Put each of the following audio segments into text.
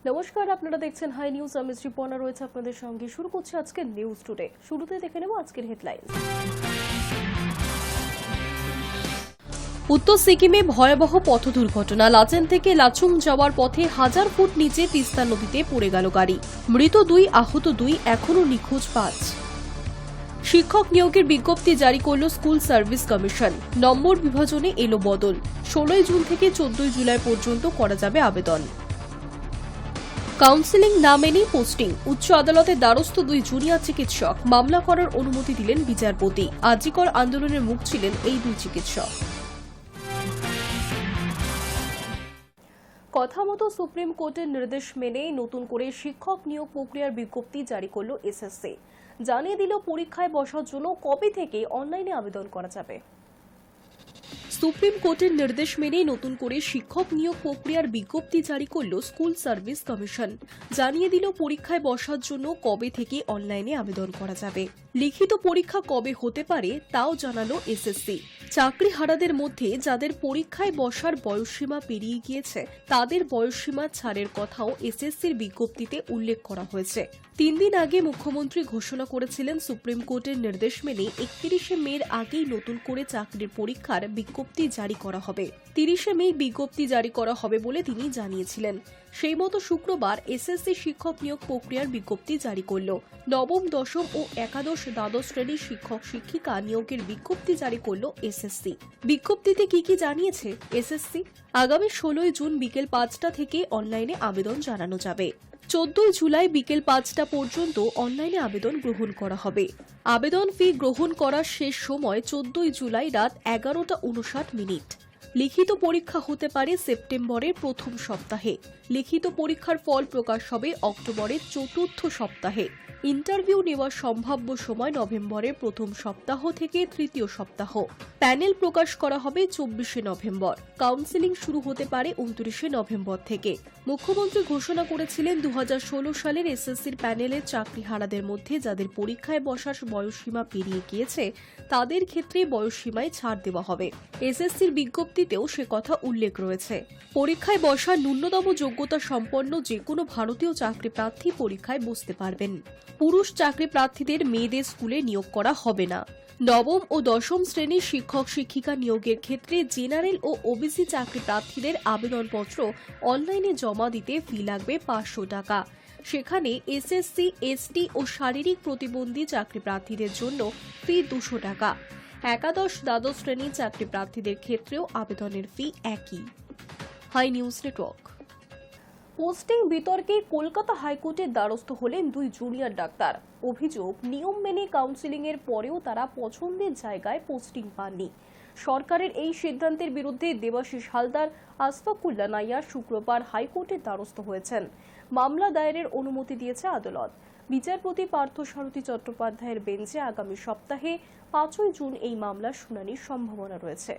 নমস্কার, আপনারা দেখছেন হাই নিউজ। আমি শ্রীপর্ণা রয়েছে আপনাদের সঙ্গে। শুরু করছি আজকের নিউজ টুডে। শুরুতে দেখে নেব আজকের হেডলাইন্স। উত্তর সিকিমে ভয়াবহ পথ দুর্ঘটনা। লাচেন থেকে লাচুং যাওয়ার পথে 1000 ফুট নিচে তিস্তা নদীতে পড়ে গেল গাড়ি। মৃত 2, আহত 2, এখনও নিখোঁজ 5। শিক্ষক নিয়োগের বিজ্ঞপ্তি জারি করল স্কুল সার্ভিস কমিশন। নম্বর বিভাজনে এলো বদল। 16 জুন থেকে 14 জুলাই পর্যন্ত করা যাবে আবেদন। কাউন্সেলিং না মেনেই পোস্টিং। উচ্চ আদালতের দ্বারস্থ 2 জুনিয়র চিকিৎসক। মামলা করার অনুমতি দিলেন বিচারপতি। আরজিকর আন্দোলনের মুখ ছিলেন এই 2 চিকিৎসক। কথা মতো সুপ্রিম কোর্টের নির্দেশ মেনে নতুন করে শিক্ষক নিয়োগ প্রক্রিয়ার বিজ্ঞপ্তি জারি করল এসএসসি। জানিয়ে দিল পরীক্ষায় বসার জন্য কবে থেকে অনলাইনে আবেদন করা যাবে। সুপ্রিম কোর্টের নির্দেশ মেনে নতুন করে শিক্ষক নিয়োগ প্রক্রিয়ার বিজ্ঞপ্তি জারি করল স্কুল সার্ভিস কমিশন। জানিয়ে দিল পরীক্ষায় বসার জন্য কবে থেকে অনলাইনে আবেদন করা যাবে। লিখিত পরীক্ষা কবে হতে পারে তাও জানালো এসএসসি। চাকরিহারাদের মধ্যে যাদের পরীক্ষায় বসার বয়সসীমা পেরিয়ে গিয়েছে তাদের বয়সসীমা ছাড়ের কথাও এসএসসির বিজ্ঞপ্তিতে উল্লেখ করা হয়েছে। 3 দিন আগে মুখ্যমন্ত্রী ঘোষণা করেছিলেন সুপ্রিম কোর্টের নির্দেশ মেনে 31শে মের আগেই নতুন করে চাকরির পরীক্ষার বিজ্ঞপ্তি জারি করা হবে। 30শে মে বিজ্ঞপ্তি জারি করা হবে বলে তিনি জানিয়েছিলেন। সেই মতো শুক্রবার এসএসসি শিক্ষক নিয়োগ প্রক্রিয়ার বিজ্ঞপ্তি জারি করল। নবম, দশম ও একাদশ, দ্বাদশ শ্রেণীর শিক্ষক শিক্ষিকা নিয়োগের বিজ্ঞপ্তি জারি করল এসএসসি। বিজ্ঞপ্তিতে কি জানিয়েছে এসএসসি? আগামী 16 জুন বিকেল 5টা থেকে অনলাইনে আবেদন জানানো যাবে। 14 জুলাই বিকেল 5টা পর্যন্ত অনলাইনে আবেদন গ্রহণ করা হবে। আবেদন ফি গ্রহণ করার শেষ সময় 14 জুলাই রাত 11:59। লিখিত পরীক্ষা হতে পারে সেপ্টেম্বরের প্রথম সপ্তাহে। লিখিত পরীক্ষার ফল প্রকাশ হবে অক্টোবরের চতুর্থ সপ্তাহে। ইন্টারভিউ নেওয়ার সম্ভাব্য সময় নভেম্বরের প্রথম সপ্তাহ থেকে তৃতীয় সপ্তাহ। প্যানেল প্রকাশ করা হবে 24শে নভেম্বর। কাউন্সেলিং শুরু হতে পারে 29শে নভেম্বর থেকে। মুখ্যমন্ত্রী ঘোষণা করেছিলেন 2016 সালের এসএসসির প্যানেলের চাকরিহারাদের মধ্যে যাদের পরীক্ষায় বসার বয়সসীমা পেরিয়ে গিয়েছে তাদের ক্ষেত্রে বয়সসীমায় ছাড় দেওয়া হবে। এসএসসির বিজ্ঞপ্তিতেও সে কথা উল্লেখ রয়েছে। পরীক্ষায় বসার ন্যূনতম যোগ্যতা সম্পন্ন যে কোনো ভারতীয় চাকরি প্রার্থী পরীক্ষায় বসতে পারবেন। পুরুষ চাকরি প্রার্থীদের মেয়েদের স্কুলে নিয়োগ করা হবে না। নবম ও দশম শ্রেণীর শিক্ষক শিক্ষিকা নিয়োগের ক্ষেত্রে জেনারেল ও ওবিসি চাকরি প্রার্থীদের আবেদনপত্র অনলাইনে জমা দিতে ফি লাগবে 500 টাকা। সেখানে এসএসসি, এসটি ও শারীরিক প্রতিবন্ধী চাকরি প্রার্থীদের জন্য ফি 200 টাকা। একাদশ, দ্বাদশ শ্রেণীর চাকরি প্রার্থীদের ক্ষেত্রেও আবেদনের ফি একই। High news network. পোস্টিং বিতর্কে কলকাতা হাইকোর্টের দ্বারস্থ হলেন 2 জুনিয়র ডাক্তার। অভিযোগ, নিয়ম মেনে কাউন্সেলিং এর পরেও তারা পছন্দের জায়গায় পোস্টিং পাননি। সরকারের এই সিদ্ধান্তের বিরুদ্ধে দেবাশিস হালদার, আশফাকুল্লাহ নাইয়ার শুক্রবার হাইকোর্টের দ্বারস্থ হয়েছেন। মামলা দায়েরের অনুমতি দিয়েছে আদালত। বিচারপতি পার্থসারথী চট্টোপাধ্যায়ের বেঞ্চে আগামী সপ্তাহে 5 জুন এই মামলার শুনানির সম্ভাবনা রয়েছে।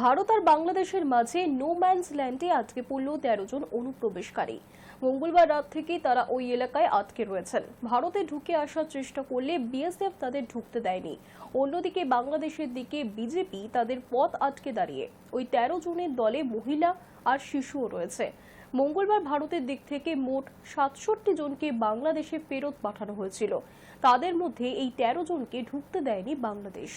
ভারত আর বাংলাদেশের মাঝে নো ম্যানস ল্যান্ডে আটকে পড়ল 13 জন অনুপ্রবেশকারী। মঙ্গলবার রাত থেকেই তারা ওই এলাকায় আটকে রয়েছেন। ভারতে ঢুকে আসার চেষ্টা করলে বিএসএফ তাদের ঢুকতে দেয়নি। অন্যদিকে বাংলাদেশের দিকে বিজেপি তাদের পথ আটকে দাঁড়িয়ে। ওই 13 জনের দলে মহিলা আর শিশুও রয়েছে। মঙ্গলবার ভারতের দিক থেকে মোট 67 জনকে বাংলাদেশে ফেরত পাঠানো হয়েছিল। তাদের মধ্যে এই 13 জনকে ঢুকতে দেয়নি বাংলাদেশ।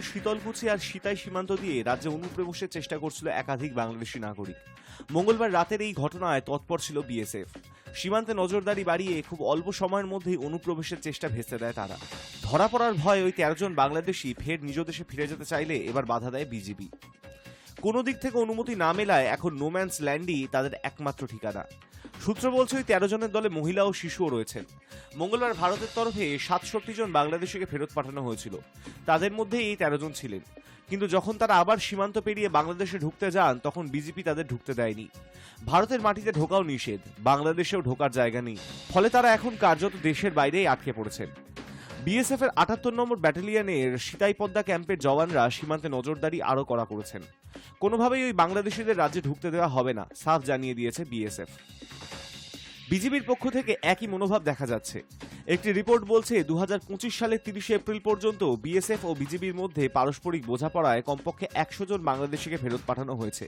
শীতলকুচি আর সিতাই সীমান্ত দিয়ে রাজ্যে অনুপ্রবেশের চেষ্টা করছিল একাধিক বাংলাদেশি নাগরিক। মঙ্গলবার রাতের এই ঘটনায় তৎপর ছিল বিএসএফ। সীমান্তে নজরদারি বাড়িয়ে খুব অল্প সময়ের মধ্যেই অনুপ্রবেশের চেষ্টা ভেস্তে দেয় তারা। ধরা পড়ার ভয়ে ওই 13 জন বাংলাদেশি ফের নিজ দেশে ফিরে যেতে চাইলে এবার বাধা দেয় বিজেপি। কোনো দিক থেকে অনুমতি না মেলায় এখন নোম্যান্স ল্যান্ডই তাদের একমাত্র ঠিকানা। সূত্র বলছে ওই 13 জনের দলে মহিলা ও শিশুও রয়েছেন। মঙ্গলবার ভারতের তরফে 67 জন বাংলাদেশিকে ফেরত পাঠানো হয়েছিল। তাদের মধ্যে এই 13 জন ছিলেন। কিন্তু যখন তারা আবার সীমান্ত পেরিয়ে বাংলাদেশে ঢুকতে যান তখন বিজেপি তাদের ঢুকতে দেয়নি। ভারতের মাটিতে ঢোকাও নিষেধ, বাংলাদেশেও ঢোকার জায়গা নেই। ফলে তারা এখন কার্যত দেশের বাইরেই আটকে পড়েছেন। বিএসএফ এর 78 নম্বর ব্যাটালিয়নের সিতাইপদ্মা ক্যাম্পের জওয়ানরা সীমান্তে নজরদারি আরও কড়া করেছেন। কোনোভাবেই ওই বাংলাদেশিদের রাজ্যে ঢুকতে দেওয়া হবে না, সাফ জানিয়ে দিয়েছে বিএসএফ। বিজেপির পক্ষ থেকে একই মনোভাব দেখা যাচ্ছে। একটি রিপোর্ট বলছে 2025 সালের 30 এপ্রিল পর্যন্ত বিএসএফ ও বিজেপির মধ্যে পারস্পরিক বোঝাপড়ায় কমপক্ষে 100 জন বাংলাদেশিকে ফেরত পাঠানো হয়েছে।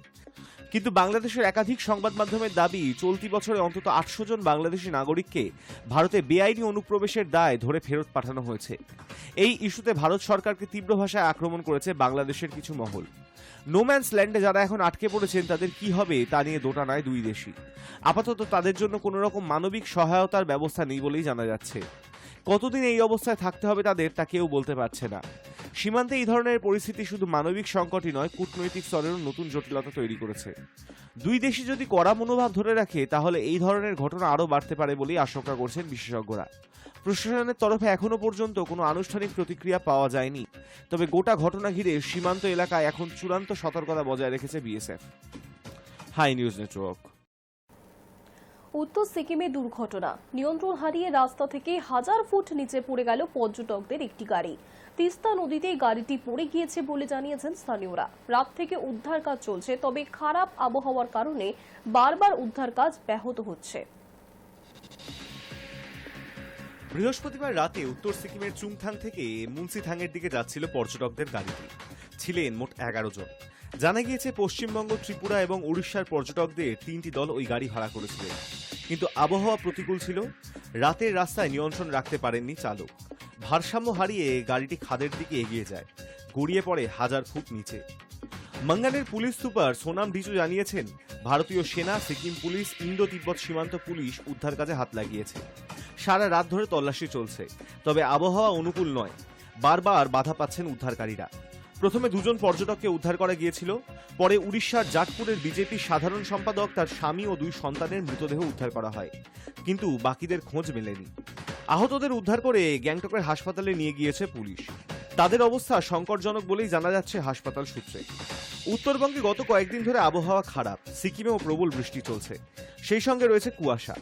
কিন্তু বাংলাদেশের একাধিক সংবাদ মাধ্যমের দাবি চলতি বছরে অন্তত 800 জন বাংলাদেশি নাগরিককে ভারতে বেআইনি অনুপ্রবেশের দায় ধরে ফেরত পাঠানো হয়েছে। এই ইস্যুতে ভারত সরকারকে তীব্র ভাষায় আক্রমণ করেছে বাংলাদেশের কিছু মহল। নোম্যান্স ল্যান্ডে যারা এখন আটকে পড়েছেন তাদের কি হবে তা নিয়ে দোটানায় দুই দেশই। আপাতত তাদের জন্য কোনো রকম মানবিক সহায়তার ব্যবস্থা নেই বলেই জানা যাচ্ছে। কতদিন এই অবস্থায় থাকতে হবে তাদের তা কেউ বলতে পারছে না। সীমান্তে এই ধরনের পরিস্থিতি শুধু মানবিক সংকটই নয়, কূটনৈতিক স্তরেরও নতুন জটিলতা তৈরি করেছে। দুই দেশই যদি কড়া মনোভাব ধরে রাখে তাহলে এই ধরনের ঘটনা আরও বাড়তে পারে বলেই আশঙ্কা করছেন বিশেষজ্ঞরা। প্রশাসনের তরফে এখনো পর্যন্ত কোনো আনুষ্ঠানিক প্রতিক্রিয়া পাওয়া যায়নি, তবে গোটা ঘটনা ঘিরে সীমান্ত এলাকায় এখন চূড়ান্ত সতর্কতা বজায় রেখেছে বিএসএফ। High news network. উত্তর সিকিমে দুর্ঘটনা, নিয়ন্ত্রণ হারিয়ে রাস্তা থেকে 1000 ফুট নিচে পড়ে গেল পর্যটকদের একটি গাড়ি। তিস্তা নদীতে গাড়িটি পড়ে গিয়েছে বলে জানিয়েছেন স্থানীয়রা। রাত থেকে উদ্ধার কাজ চলছে, তবে খারাপ আবহাওয়ার কারণে বারবার উদ্ধার কাজ ব্যাহত হচ্ছে। বৃহস্পতিবার রাতে উত্তর সিকিমের চুংথাং থেকে মুন্সিথাংয়ের দিকে যাচ্ছিল পর্যটকদের গাড়িটি। ছিলেন মোট 11 জন। জানা গিয়েছে পশ্চিমবঙ্গ, ত্রিপুরা এবং উড়িষ্যার পর্যটকদের 3টি দল ওই গাড়ি ভাড়া করেছিলেন, কিন্তু আবহাওয়া প্রতিকূল ছিল। রাতের রাস্তায় নিয়ন্ত্রণ রাখতে পারেননি চালক। ভারসাম্য হারিয়ে গাড়িটি খাদের দিকে এগিয়ে যায়, গড়িয়ে পড়ে 1000 ফুট নিচে। মঙ্গানের পুলিশ সুপার সোনাম ডিচু জানিয়েছেন, ভারতীয় সেনা, সিকিম পুলিশ, ইন্দো তিব্বত সীমান্ত পুলিশ উদ্ধার কাজে হাত লাগিয়েছে। সারা রাত ধরে তল্লাশি চলছে, তবে আবহাওয়া অনুকূল নয়। বারবার বাধা পাচ্ছেন উদ্ধারকারীরা। প্রথমে 2 জন পর্যটককে উদ্ধার করা গিয়েছিল, পরে উড়িষ্যার জাটপুরের বিজেপি সাধারণ সম্পাদক, তার স্বামী ও 2 সন্তানের মৃতদেহ উদ্ধার করা হয়, কিন্তু বাকিদের খোঁজ মেলেনি। আহতদের উদ্ধার করে গ্যাংটকের হাসপাতালে নিয়ে গিয়েছে পুলিশ। তাদের অবস্থা সংকটজনক বলেই জানা যাচ্ছে হাসপাতাল সূত্রে। উত্তরবঙ্গে গত কয়েকদিন ধরে আবহাওয়া খারাপ, সিকিমেও প্রবল বৃষ্টি চলছে, সেই সঙ্গে রয়েছে কুয়াশা।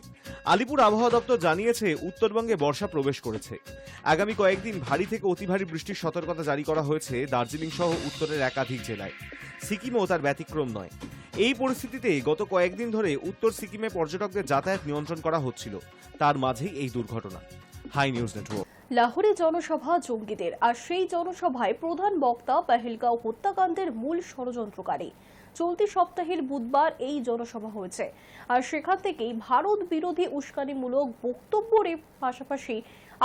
আলিপুর আবহাওয়া দপ্তর জানিয়েছে উত্তরবঙ্গে বর্ষা প্রবেশ করেছে। আগামী কয়েকদিন ভারী থেকে অতি ভারী বৃষ্টির সতর্কতা জারি করা হয়েছে দার্জিলিং সহ উত্তরের একাধিক জেলায়। সিকিমও তার ব্যতিক্রম নয়। এই পরিস্থিতিতে গত কয়েকদিন ধরে উত্তর সিকিমে পর্যটকদের যাতায়াত নিয়ন্ত্রণ করা হচ্ছিল, তার মাঝেই এই দুর্ঘটনা। High news network. লাহোরে জনসভা জঙ্গিদের, আর সেই জনসভায় প্রধান বক্তা পেহেলগাঁও হত্যাকাণ্ডের মূল ষড়যন্ত্রকারী। চলতি সপ্তাহের বুধবার এই জনসভা হয়েছে, আর সেখান থেকেই ভারত বিরোধী উস্কানিমূলক বক্তব্যের পাশাপাশি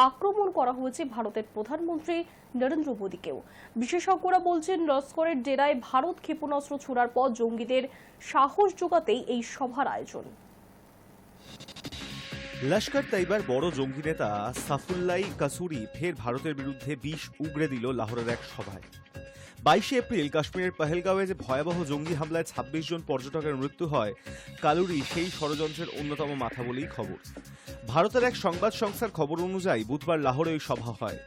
আক্রমণ করা হয়েছে ভারতের প্রধানমন্ত্রী নরেন্দ্র মোদীকেও। বিশেষজ্ঞরা বলছেন, লস্করের ডেরায় ভারত ক্ষেপণাস্ত্র ছোড়ার পর জঙ্গিদের সাহস জোগাতেই এই সভার আয়োজন। লস্কর তাইবার বড় জঙ্গি নেতা সাফুল্লাই কাসুরি ফের ভারতের বিরুদ্ধে বিষ উগড়ে দিল লাহোরের এক সভায়। 22 এপ্রিল কাশ্মীরের পহেলগাঁওয়ে যে ভয়াবহ জঙ্গি হামলায় 26 জন পর্যটকের মৃত্যু হয়, কালুরি সেই ষড়যন্ত্রের অন্যতম মাথা বলেই খবর। ভারতের এক সংবাদ সংস্থার খবর অনুযায়ী বুধবার লাহোরে ওই সভা হয়।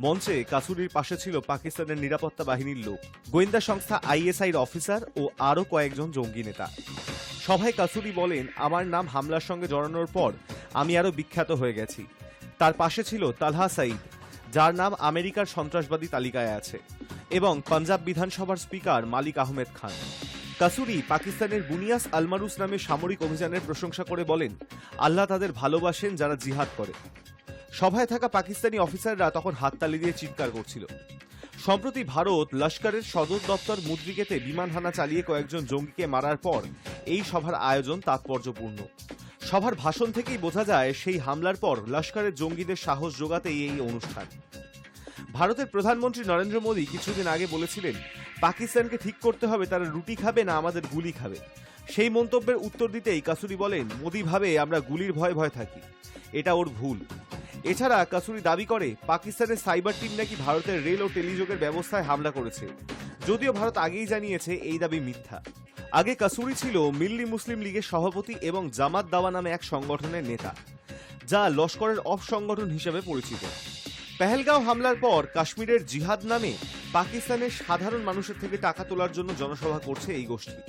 মঞ্চে কাসুরির পাশে ছিল পাকিস্তানের নিরাপত্তা বাহিনীর লোক, গোয়েন্দা সংস্থা আইএসআইর অফিসার ও আরও কয়েকজন জঙ্গি নেতা। সভায় কাসুরি বলেন, আমার নাম হামলার সঙ্গে জড়ানোর পর আমি আরও বিখ্যাত হয়ে গেছি। তার পাশে ছিল তালহা সাইদ, যার নাম আমেরিকার সন্ত্রাসবাদী তালিকায় আছে, এবং পাঞ্জাব বিধানসভার স্পিকার মালিক আহমেদ খান। কাসুরি পাকিস্তানের বুনিয়াস আলমারুস নামে সামরিক অভিযানের প্রশংসা করে বলেন, আল্লাহ তাদের ভালোবাসেন যারা জিহাদ করে। সভায় থাকা পাকিস্তানি অফিসাররা তখন হাততালি দিয়ে চিৎকার করছিল। সম্প্রতি ভারত লস্করের সদর দপ্তর মুদ্রিকেতে বিমান হানা চালিয়ে কয়েকজন জঙ্গিকে মারার পর এই সভার আয়োজন তাৎপর্যপূর্ণ। সভার ভাষণ থেকেই বোঝা যায়, সেই হামলার পর লস্করের জঙ্গিদের সাহস জোগাতেই এই অনুষ্ঠান। ভারতের প্রধানমন্ত্রী নরেন্দ্র মোদী কিছুদিন আগে বলেছিলেন, পাকিস্তানকে ঠিক করতে হবে তারা রুটি খাবে না আমাদের গুলি খাবে। সেই মন্তব্যের উত্তর দিতেই কাসুরি বলেন, মোদী ভাবে আমরা গুলির ভয়ে থাকি, এটা ওর ভুল। এছাড়া কাসুরি দাবি করে, পাকিস্তানের সাইবার টিম নাকি ভারতের রেল ও টেলিযোগের ব্যবস্থায় হামলা করেছে, যদিও ভারত আগেই জানিয়েছে এই দাবি মিথ্যা। আগে কাসুরি ছিল মিল্লি মুসলিম লীগের সভাপতি এবং জামাত দাওয়া নামে এক সংগঠনের নেতা, যা লস্করের অফ সংগঠন হিসেবে পরিচিত। পেহেলগাঁও হামলার পর কাশ্মীরের জিহাদ নামে পাকিস্তানের সাধারণ মানুষের থেকে টাকা তোলার জন্য জনসভা করছে এই গোষ্ঠী।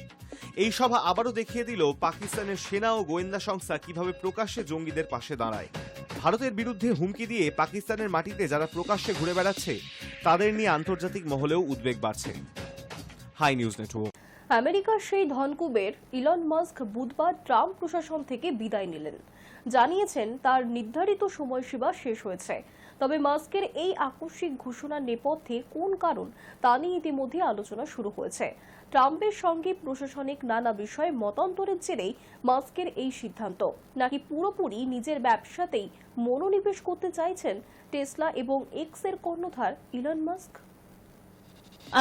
এই সভা আবারও দেখিয়ে দিল পাকিস্তানের সেনা ও গোয়েন্দা সংস্থা কিভাবে প্রকাশ্যে জঙ্গিদের পাশে দাঁড়ায়। ভারতের বিরুদ্ধে হুমকি দিয়ে পাকিস্তানের মাটিতে যারা প্রকাশ্যে ঘুরে বেড়াচ্ছে, তাদের নিয়ে আন্তর্জাতিক মহলেও উদ্বেগ বাড়ছে। High news network. আমেরিকার সেই ধনকুবের ইলন মাস্ক বুধবার ট্রাম্প প্রশাসন থেকে বিদায় নিলেন। জানিয়েছেন তার নির্ধারিত সময়সীমা শেষ হয়েছে। তবে মাস্কের এই আকস্মিক ঘোষণার নেপথ্যে কোন কারণ তা নিয়ে ইতিমধ্যে আলোচনা শুরু হয়েছে। ট্রাম্পের সঙ্গে প্রশাসনিক নানা বিষয়ে মতান্তরের জেরেই মাস্কের এই সিদ্ধান্ত, নাকি পুরোপুরি নিজের ব্যবসাতেই মনোনিবেশ করতে চাইছেন টেসলা এবং এক্স এর কর্ণধার ইলন মাস্ক।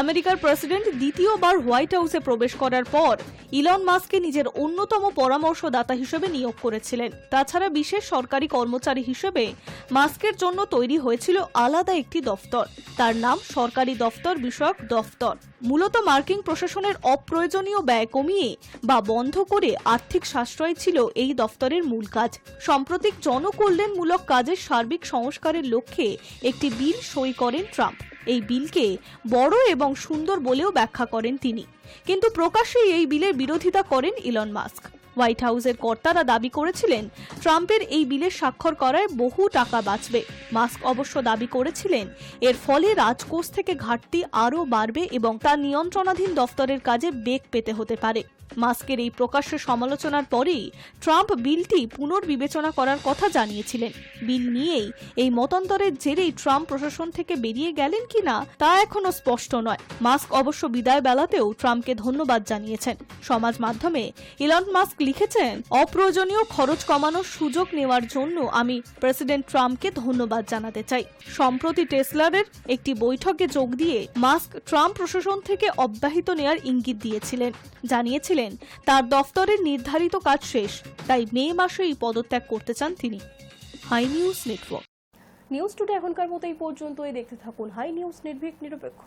আমেরিকার প্রেসিডেন্ট দ্বিতীয়বার হোয়াইট হাউসে প্রবেশ করার পর ইলন মাস্ককে নিজের অন্যতম পরামর্শদাতা হিসেবে নিয়োগ করেছিলেন। তাছাড়া বিশেষ সরকারি কর্মচারী হিসেবে মাস্কের জন্য তৈরি হয়েছিল আলাদা একটি দফতর। তার নাম সরকারি দফতর বিষয়ক দফতর। মূলত মার্কিন প্রশাসনের অপ্রয়োজনীয় ব্যয় কমিয়ে বা বন্ধ করে আর্থিক সাশ্রয় ছিল এই দফতরের মূল কাজ। সাম্প্রতিক জনকল্যাণমূলক কাজের সার্বিক সংস্কারের লক্ষ্যে একটি বিল সই করেন ট্রাম্প। এই বিলকে বড় এবং সুন্দর বলেও ব্যাখ্যা করেন তিনি, কিন্তু প্রকাশ্যে এই বিলের বিরোধিতা করেন ইলন মাস্ক। হোয়াইট হাউসের কর্তারা দাবি করেছিলেন ট্রাম্পের এই বিলে স্বাক্ষর করায় বহু টাকা বাঁচবে। মাস্ক অবশ্য দাবি করেছিলেন এর ফলে রাজকোষ থেকে ঘাটতি আরও বাড়বে এবং তার নিয়ন্ত্রণাধীন দফতরের কাজে বেগ পেতে হতে পারে। মাস্কের এই প্রকাশ্য সমালোচনার পরেই ট্রাম্প বিলটি পুনর্বিবেচনা করার কথা জানিয়েছিলেন। বিল নিয়েই এই মতান্তরের জেরেই ট্রাম্প প্রশাসন থেকে বেরিয়ে গেলেন কিনা তা এখনো স্পষ্ট নয়। মাস্ক অবশ্য বিদায় বেলাতেও ট্রাম্পকে ধন্যবাদ জানিয়েছেন। সমাজ মাধ্যমে ইলন মাস্ক লিখেছেন, অপ্রয়োজনীয় খরচ কমানোর সুযোগ নেওয়ার জন্য আমি প্রেসিডেন্ট ট্রাম্পকে ধন্যবাদ জানাতে চাই। সম্প্রতি টেসলারের একটি বৈঠকে যোগ দিয়ে মাস্ক ট্রাম্প প্রশাসন থেকে অব্যাহতি নেওয়ার ইঙ্গিত দিয়েছিলেন। জানিয়েছিলেন তার দফতরের নির্ধারিত কাজ শেষ, তাই মে মাসেই পদত্যাগ করতে চান তিনি। High news network. News today এখনকার মতো এই পর্যন্তই। দেখতে থাকুন হাই নিউজ, নির্ভীক নিরপেক্ষ।